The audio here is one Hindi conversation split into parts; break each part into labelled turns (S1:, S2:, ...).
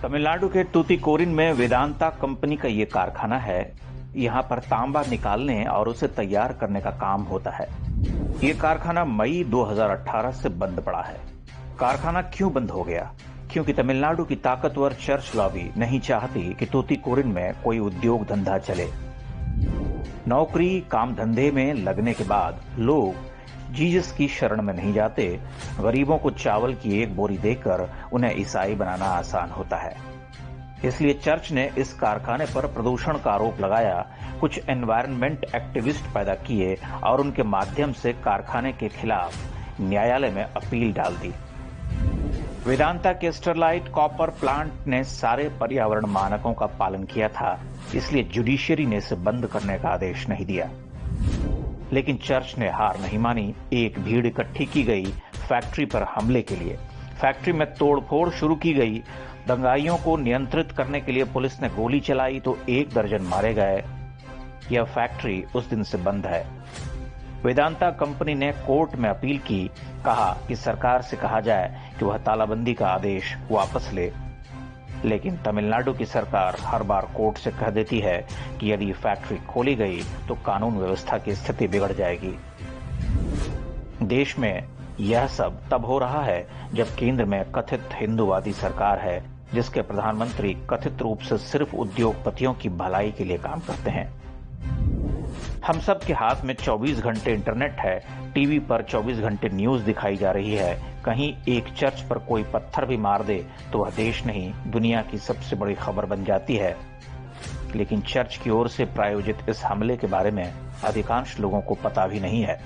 S1: तमिलनाडु के टूतीकोरिन में वेदांता कंपनी का ये कारखाना है। यहाँ पर तांबा निकालने और उसे तैयार करने का काम होता है। ये कारखाना मई 2018 से बंद पड़ा है। कारखाना क्यों बंद हो गया? क्योंकि तमिलनाडु की ताकतवर चर्च लॉबी नहीं चाहती कि टूतीकोरिन में कोई उद्योग धंधा चले। नौकरी काम धंधे में लगने के बाद लोग जीसस की शरण में नहीं जाते। गरीबों को चावल की एक बोरी देकर उन्हें ईसाई बनाना आसान होता है। इसलिए चर्च ने इस कारखाने पर प्रदूषण का आरोप लगाया, कुछ एनवायरनमेंट एक्टिविस्ट पैदा किए और उनके माध्यम से कारखाने के खिलाफ न्यायालय में अपील डाल दी। वेदांता के स्टरलाइट कॉपर प्लांट ने सारे पर्यावरण मानकों का पालन किया था, इसलिए जुडिशियरी ने इसे बंद करने का आदेश नहीं दिया। लेकिन चर्च ने हार नहीं मानी। एक भीड़ इकट्ठी की गई फैक्ट्री पर हमले के लिए। फैक्ट्री में तोड़फोड़ शुरू की गई। दंगाइयों को नियंत्रित करने के लिए पुलिस ने गोली चलाई तो 1 दर्जन मारे गए। यह फैक्ट्री उस दिन से बंद है। वेदांता कंपनी ने कोर्ट में अपील की, कहा कि सरकार से कहा जाए कि वह तालाबंदी का आदेश वापस ले। लेकिन तमिलनाडु की सरकार हर बार कोर्ट से कह देती है कि यदि फैक्ट्री खोली गई तो कानून व्यवस्था की स्थिति बिगड़ जाएगी। देश में यह सब तब हो रहा है जब केंद्र में कथित हिंदूवादी सरकार है, जिसके प्रधानमंत्री कथित रूप से सिर्फ उद्योगपतियों की भलाई के लिए काम करते हैं। हम सब के हाथ में 24 घंटे इंटरनेट है, टीवी पर 24 घंटे न्यूज दिखाई जा रही है। कहीं एक चर्च पर कोई पत्थर भी मार दे तो वह देश नहीं दुनिया की सबसे बड़ी खबर बन जाती है। लेकिन चर्च की ओर से प्रायोजित इस हमले के बारे में अधिकांश लोगों को पता भी नहीं है।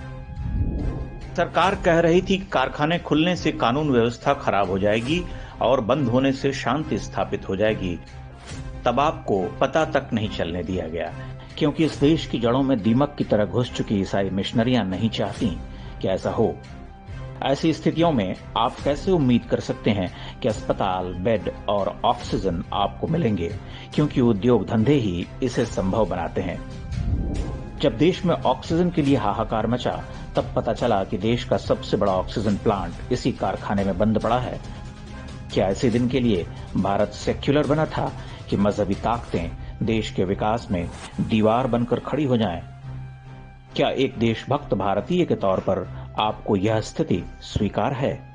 S1: सरकार कह रही थी कि कारखाने खुलने से कानून व्यवस्था खराब हो जाएगी और बंद होने से शांति स्थापित हो जाएगी। तब आपको पता तक नहीं चलने दिया गया, क्योंकि इस देश की जड़ों में दीमक की तरह घुस चुकी ईसाई मिशनरियां नहीं चाहती कि ऐसा हो। ऐसी स्थितियों में आप कैसे उम्मीद कर सकते हैं कि अस्पताल, बेड और ऑक्सीजन आपको मिलेंगे, क्योंकि उद्योग धंधे ही इसे संभव बनाते हैं। जब देश में ऑक्सीजन के लिए हाहाकार मचा, तब पता चला कि देश का सबसे बड़ा ऑक्सीजन प्लांट इसी कारखाने में बंद पड़ा है। क्या ऐसे दिन के लिए भारत सेक्युलर बना था कि मजहबी ताकतें देश के विकास में दीवार बनकर खड़ी हो जाएं? क्या एक देशभक्त भारतीय के तौर पर आपको यह स्थिति स्वीकार है?